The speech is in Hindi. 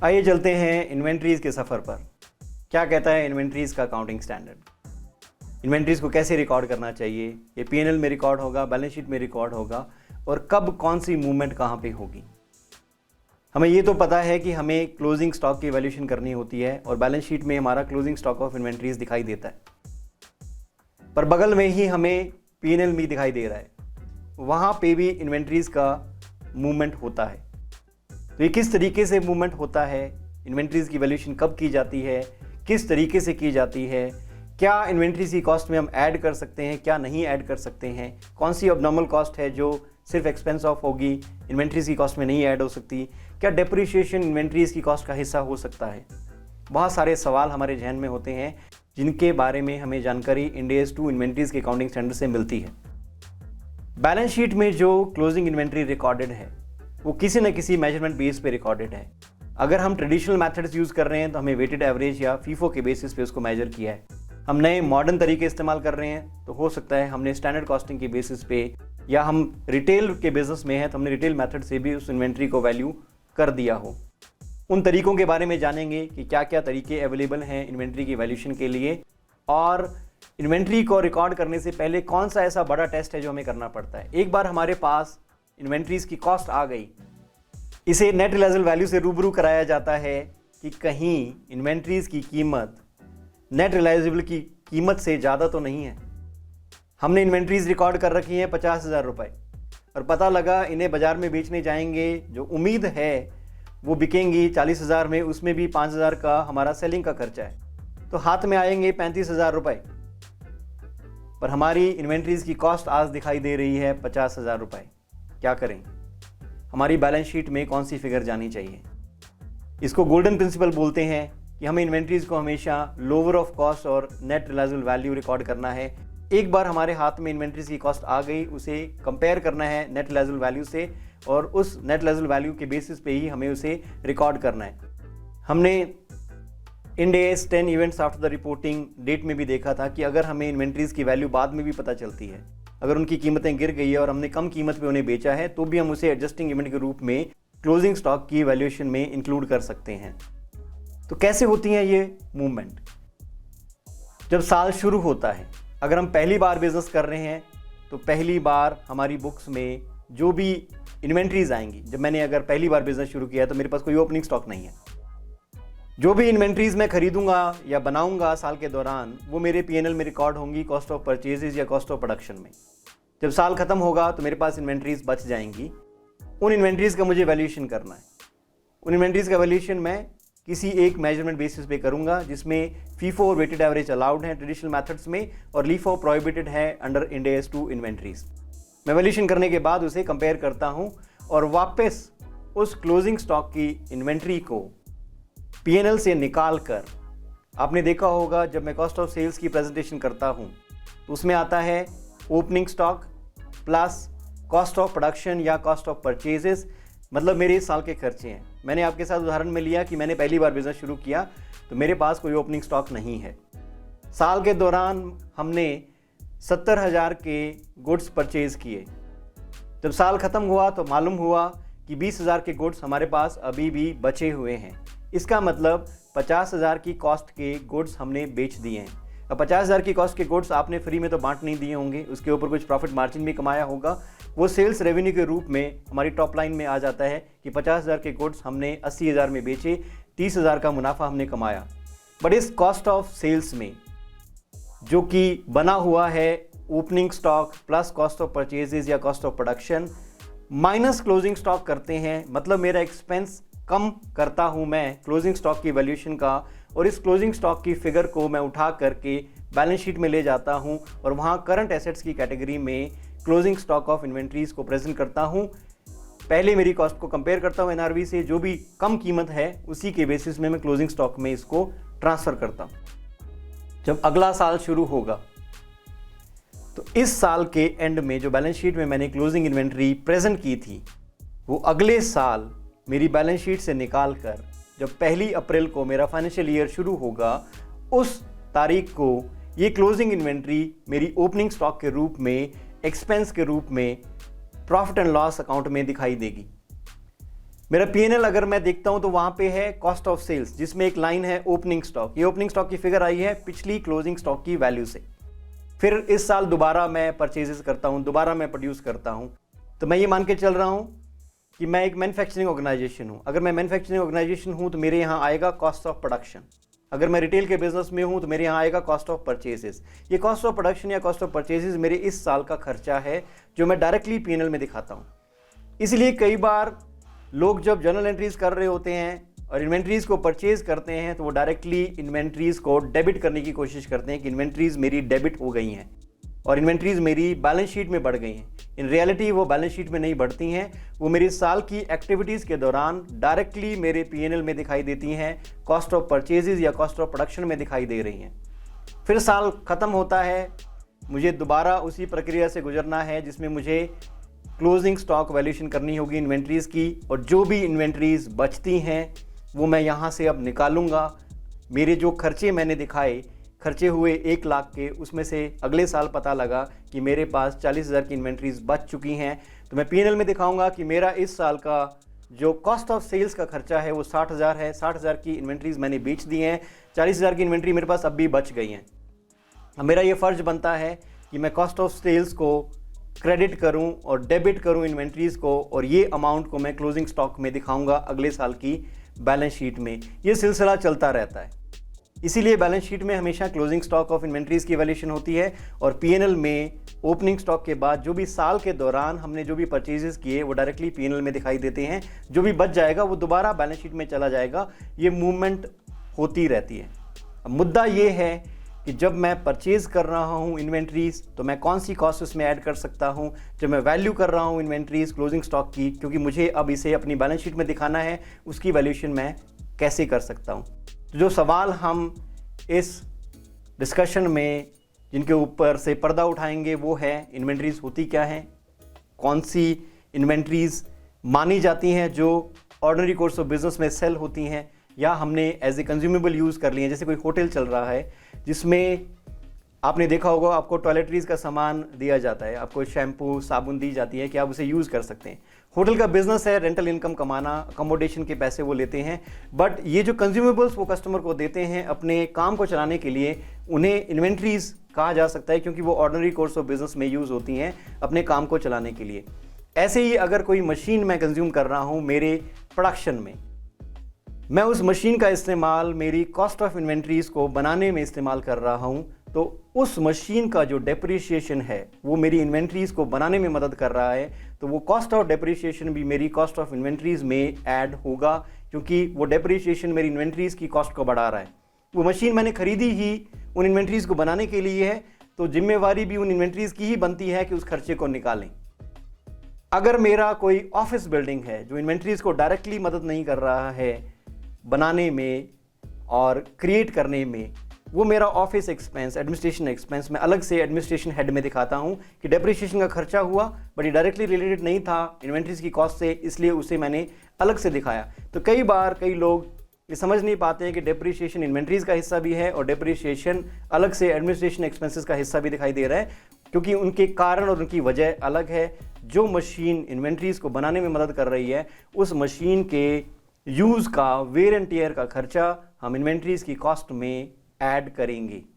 आइए चलते हैं इन्वेंट्रीज के सफ़र पर। क्या कहता है इन्वेंट्रीज का अकाउंटिंग स्टैंडर्ड? इन्वेंट्रीज को कैसे रिकॉर्ड करना चाहिए, ये पीएनएल में रिकॉर्ड होगा, बैलेंस शीट में रिकॉर्ड होगा, और कब कौन सी मूवमेंट कहाँ पे होगी। हमें ये तो पता है कि हमें क्लोजिंग स्टॉक की वैल्यूएशन करनी होती है और बैलेंस शीट में हमारा क्लोजिंग स्टॉक ऑफ इन्वेंट्रीज दिखाई देता है, पर बगल में ही हमें पीएनएल भी दिखाई दे रहा है, वहाँ पे भी इन्वेंट्रीज का मूवमेंट होता है। तो ये किस तरीके से मूवमेंट होता है, इन्वेंट्रीज की वैल्यूएशन कब की जाती है, किस तरीके से की जाती है, क्या इन्वेंट्रीज की कॉस्ट में हम ऐड कर सकते हैं, क्या नहीं ऐड कर सकते हैं, कौन सी अबनॉर्मल कॉस्ट है जो सिर्फ एक्सपेंस ऑफ होगी, इन्वेंट्रीज की कॉस्ट में नहीं ऐड हो सकती, क्या डेप्रिसिएशन इन्वेंट्रीज की कॉस्ट का हिस्सा हो सकता है। बहुत सारे सवाल हमारे जहन में होते हैं जिनके बारे में हमें जानकारी इंड AS 2 इन्वेंट्रीज के अकाउंटिंग स्टैंडर्ड से मिलती है। बैलेंस शीट में जो क्लोजिंग इन्वेंट्री रिकॉर्डेड है वो किसी न किसी मेजरमेंट बेस पे रिकॉर्डेड है। अगर हम ट्रेडिशनल मेथड्स यूज़ कर रहे हैं तो हमें वेटेड एवरेज या फीफो के बेसिस पे उसको मेजर किया है। हम नए मॉडर्न तरीके इस्तेमाल कर रहे हैं तो हो सकता है हमने स्टैंडर्ड कॉस्टिंग के बेसिस पे, या हम रिटेल के बिजनेस में हैं तो हमने रिटेल मेथड से भी उस इन्वेंट्री को वैल्यू कर दिया हो। उन तरीकों के बारे में जानेंगे कि क्या क्या तरीके अवेलेबल हैं इन्वेंट्री की वैल्यूएशन के लिए, और इन्वेंट्री को रिकॉर्ड करने से पहले कौन सा ऐसा बड़ा टेस्ट है जो हमें करना पड़ता है। एक बार हमारे पास इन्वेंट्रीज की कॉस्ट आ गई, इसे नेट रियलाइजेबल वैल्यू से रूबरू कराया जाता है कि कहीं इन्वेंट्रीज की कीमत नेट रियलाइजेबल की कीमत से ज़्यादा तो नहीं है। हमने इन्वेंट्रीज रिकॉर्ड कर रखी हैं 50,000 रुपये और पता लगा इन्हें बाज़ार में बेचने जाएंगे, जो उम्मीद है वो बिकेंगी 40,000 में, उसमें भी 5,000 का हमारा सेलिंग का खर्चा है, तो हाथ में आएंगे 35,000 रुपये, पर हमारी इन्वेंट्रीज की कॉस्ट आज दिखाई दे रही है 50,000 रुपये। क्या करें? हमारी बैलेंस शीट में कौन सी फिगर जानी चाहिए? इसको गोल्डन प्रिंसिपल बोलते हैं कि हमें इन्वेंट्रीज को हमेशा लोअर ऑफ कॉस्ट और नेट रियलाइजेबल वैल्यू रिकॉर्ड करना है। एक बार हमारे हाथ में इन्वेंट्रीज की कॉस्ट आ गई, उसे कंपेयर करना है नेट रियलाइजेबल वैल्यू से, और उस नेट रियलाइजेबल वैल्यू के बेसिस पे ही हमें उसे रिकॉर्ड करना है। हमने Ind AS 10 events after the reporting date में भी देखा था कि अगर हमें इन्वेंट्रीज की वैल्यू बाद में भी पता चलती है, अगर उनकी कीमतें गिर गई है और हमने कम कीमत पे उन्हें बेचा है, तो भी हम उसे एडजस्टिंग इवेंट के रूप में क्लोजिंग स्टॉक की वैल्यूएशन में इंक्लूड कर सकते हैं। तो कैसे होती हैं ये मूवमेंट? जब साल शुरू होता है, अगर हम पहली बार बिजनेस कर रहे हैं तो पहली बार हमारी बुक्स में जो भी इन्वेंट्रीज आएंगी, जब मैंने अगर पहली बार बिजनेस शुरू किया है तो मेरे पास कोई ओपनिंग स्टॉक नहीं है, जो भी इन्वेंट्रीज मैं खरीदूंगा या बनाऊंगा साल के दौरान वो मेरे पीएनएल में रिकॉर्ड होंगी कॉस्ट ऑफ परचेजेज या कॉस्ट ऑफ प्रोडक्शन में। जब साल खत्म होगा तो मेरे पास इन्वेंट्रीज बच जाएंगी, उन इन्वेंट्रीज का मुझे वैल्यूएशन करना है। उन इन्वेंट्रीज का वैल्यूएशन मैं किसी एक मेजरमेंट बेसिस पे करूंगा जिसमें फीफो और वेटेड एवरेज अलाउड है ट्रेडिशनल मेथड्स में, और लीफो प्रोहिबिटेड है अंडर इंड AS 2 इन्वेंट्रीज। मैं वैल्यूएशन करने के बाद उसे कंपेयर करता हूं और वापस उस क्लोजिंग स्टॉक की इन्वेंट्री को पीएनएल से निकाल कर, आपने देखा होगा जब मैं कॉस्ट ऑफ सेल्स की प्रेजेंटेशन करता हूं तो उसमें आता है opening stock plus cost of production या कॉस्ट ऑफ परचेजेस, मतलब मेरे इस साल के खर्चे हैं। मैंने आपके साथ उदाहरण में लिया कि मैंने पहली बार बिजनेस शुरू किया तो मेरे पास कोई ओपनिंग स्टॉक नहीं है। साल के दौरान हमने 70,000 के गुड्स परचेज किए। जब साल खत्म हुआ तो मालूम हुआ कि 20,000 के गुड्स हमारे पास अभी भी बचे हुए हैं। इसका मतलब 50,000 की कॉस्ट के गुड्स हमने बेच दिए हैं। अब 50,000 की कॉस्ट के गुड्स आपने फ्री में तो बांट नहीं दिए होंगे, उसके ऊपर कुछ प्रॉफिट मार्जिन भी कमाया होगा, वो सेल्स रेवेन्यू के रूप में हमारी टॉप लाइन में आ जाता है कि 50,000 के गुड्स हमने 80,000 में बेचे, 30,000 का मुनाफा हमने कमाया। बट इस कॉस्ट ऑफ सेल्स में जो कि बना हुआ है opening stock plus cost of purchases या cost of production minus closing stock करते हैं, मतलब मेरा एक्सपेंस कम करता हूं मैं क्लोजिंग स्टॉक की वैल्यूएशन का, और इस क्लोजिंग स्टॉक की फिगर को मैं उठा करके बैलेंस शीट में ले जाता हूं और वहां करंट एसेट्स की कैटेगरी में क्लोजिंग स्टॉक ऑफ इन्वेंट्रीज को प्रेजेंट करता हूं। पहले मेरी कॉस्ट को कंपेयर करता हूं एनआरवी से, जो भी कम कीमत है उसी के बेसिस में मैं क्लोजिंग स्टॉक में इसको ट्रांसफर करता हूं। जब अगला साल शुरू होगा तो इस साल के एंड में जो बैलेंस शीट में मैंने क्लोजिंग इन्वेंट्री प्रेजेंट की थी वो अगले साल मेरी बैलेंस शीट से निकाल कर जब 1 अप्रैल को मेरा फाइनेंशियल ईयर शुरू होगा उस तारीख को ये क्लोजिंग इन्वेंट्री मेरी ओपनिंग स्टॉक के रूप में, एक्सपेंस के रूप में प्रॉफिट एंड लॉस अकाउंट में दिखाई देगी। मेरा पीएनएल अगर मैं देखता हूं तो वहां पे है कॉस्ट ऑफ सेल्स, जिसमें एक लाइन है ओपनिंग स्टॉक। ये ओपनिंग स्टॉक की फिगर आई है पिछली क्लोजिंग स्टॉक की वैल्यू से। फिर इस साल दोबारा मैं परचेजेस करता हूं, दोबारा मैं प्रोड्यूस करता हूं, तो मैं ये मान के चल रहा हूं कि मैं एक मैन्युफैक्चरिंग ऑर्गेनाइजेशन हूं। अगर मैं मैन्युफैक्चरिंग ऑर्गेनाइजेशन हूं तो मेरे यहाँ आएगा कॉस्ट ऑफ प्रोडक्शन। अगर मैं रिटेल के बिजनेस में हूं तो मेरे यहाँ आएगा कॉस्ट ऑफ परचेजेस। ये कॉस्ट ऑफ प्रोडक्शन या कॉस्ट ऑफ परचेजेस मेरे इस साल का खर्चा है जो मैं डायरेक्टली पीएनएल में दिखाता हूं। इसलिए कई बार लोग जब जर्नल एंट्रीज कर रहे होते हैं और इन्वेंट्रीज को परचेज करते हैं तो वो डायरेक्टली इन्वेंट्रीज को डेबिट करने की कोशिश करते हैं कि इन्वेंट्रीज मेरी डेबिट हो गई हैं और इन्वेंट्रीज मेरी बैलेंस शीट में बढ़ गई हैं। इन रियलिटी वो बैलेंस शीट में नहीं बढ़ती हैं, वो मेरी साल की एक्टिविटीज़ के दौरान डायरेक्टली मेरे पीएनएल में दिखाई देती हैं, कॉस्ट ऑफ परचेजेस या कॉस्ट ऑफ प्रोडक्शन में दिखाई दे रही हैं। फिर साल ख़त्म होता है, मुझे दोबारा उसी प्रक्रिया से गुजरना है जिसमें मुझे क्लोजिंग स्टॉक वैल्यूएशन करनी होगी इन्वेंट्रीज की, और जो भी इन्वेंट्रीज बचती हैं वो मैं यहाँ से अब निकालूंगा। मेरे जो खर्चे मैंने दिखाए, खर्चे हुए 1 लाख के, उसमें से अगले साल पता लगा कि मेरे पास 40,000 की इन्वेंट्रीज बच चुकी हैं, तो मैं पीएनएल में दिखाऊंगा कि मेरा इस साल का जो कॉस्ट ऑफ सेल्स का खर्चा है वो 60,000 है। 60,000 की इन्वेंट्रीज मैंने बेच दी हैं, 40,000 की इन्वेंट्री मेरे पास अब भी बच गई हैं। अब मेरा ये फ़र्ज बनता है कि मैं कॉस्ट ऑफ सेल्स को क्रेडिट करूं और डेबिट करूं इन्वेंट्रीज को, और ये अमाउंट को मैं क्लोजिंग स्टॉक में दिखाऊंगा अगले साल की बैलेंस शीट में। ये सिलसिला चलता रहता है। इसीलिए बैलेंस शीट में हमेशा क्लोजिंग स्टॉक ऑफ इन्वेंट्रीज की वैल्यूएशन होती है और पीएनएल में ओपनिंग स्टॉक के बाद जो भी साल के दौरान हमने जो भी परचेजेस किए वो डायरेक्टली पीएनएल में दिखाई देते हैं। जो भी बच जाएगा वो दोबारा बैलेंस शीट में चला जाएगा। ये मूवमेंट होती रहती है। अब मुद्दा ये है कि जब मैं परचेज कर रहा हूं इन्वेंट्रीज तो मैं कौन सी कॉस्ट उसमें ऐड कर सकता हूं। जब मैं वैल्यू कर रहा हूं इन्वेंट्रीज क्लोजिंग स्टॉक की, क्योंकि मुझे अब इसे अपनी बैलेंस शीट में दिखाना है, उसकी वैल्यूएशन मैं कैसे कर सकता हूं। तो जो सवाल हम इस डिस्कशन में जिनके ऊपर से पर्दा उठाएंगे वो है इन्वेंट्रीज होती क्या हैं, कौन सी इन्वेंट्रीज मानी जाती हैं जो ऑर्डिनरी कोर्स ऑफ बिजनेस में सेल होती हैं या हमने एज ए कंज्यूमेबल यूज़ कर लिए हैं। जैसे कोई होटल चल रहा है जिसमें आपने देखा होगा आपको टॉयलेटरीज का सामान दिया जाता है, आपको शैम्पू साबुन दी जाती है कि आप उसे यूज़ कर सकते हैं। होटल का बिजनेस है रेंटल इनकम कमाना, अकोमोडेशन के पैसे वो लेते हैं, बट ये जो कंज्यूमेबल्स वो कस्टमर को देते हैं अपने काम को चलाने के लिए, उन्हें इन्वेंट्रीज कहा जा सकता है क्योंकि वो ऑर्डिनरी कोर्स ऑफ बिजनेस में यूज़ होती हैं अपने काम को चलाने के लिए। ऐसे ही अगर कोई मशीन मैं कंज्यूम कर रहा हूँ मेरे प्रोडक्शन में, मैं उस मशीन का इस्तेमाल मेरी कॉस्ट ऑफ इन्वेंट्रीज को बनाने में इस्तेमाल कर रहा हूं, तो उस मशीन का जो डेप्रिसिएशन है वो मेरी इन्वेंट्रीज को बनाने में मदद कर रहा है, तो वो कॉस्ट ऑफ डेप्रिसिएशन भी मेरी कॉस्ट ऑफ इन्वेंट्रीज में ऐड होगा क्योंकि वो डेप्रिसिएशन मेरी इन्वेंट्रीज की कॉस्ट को बढ़ा रहा है। वो मशीन मैंने खरीदी ही उन इन्वेंट्रीज को बनाने के लिए है, तो जिम्मेवारी भी उन इन्वेंट्रीज की ही बनती है कि उस खर्चे को निकालें। अगर मेरा कोई ऑफिस बिल्डिंग है जो इन्वेंट्रीज को डायरेक्टली मदद नहीं कर रहा है बनाने में और क्रिएट करने में, वो मेरा ऑफिस एक्सपेंस, एडमिनिस्ट्रेशन एक्सपेंस मैं अलग से एडमिनिस्ट्रेशन हेड में दिखाता हूँ कि डेप्रिसिएशन का खर्चा हुआ बट ये डायरेक्टली रिलेटेड नहीं था इन्वेंट्रीज की कॉस्ट से, इसलिए उसे मैंने अलग से दिखाया। तो कई बार कई लोग ये समझ नहीं पाते हैं कि डेप्रिसिएशन इन्वेंट्रीज का हिस्सा भी है और डेप्रिसिएशन अलग से एडमिनिस्ट्रेशन एक्सपेंसेस का हिस्सा भी दिखाई दे रहा है, क्योंकि उनके कारण और उनकी वजह अलग है। जो मशीन इन्वेंट्रीज को बनाने में मदद कर रही है उस मशीन के यूज़ का वेयर एंड टियर का खर्चा हम इन्वेंट्रीज की कॉस्ट में ऐड करेंगे।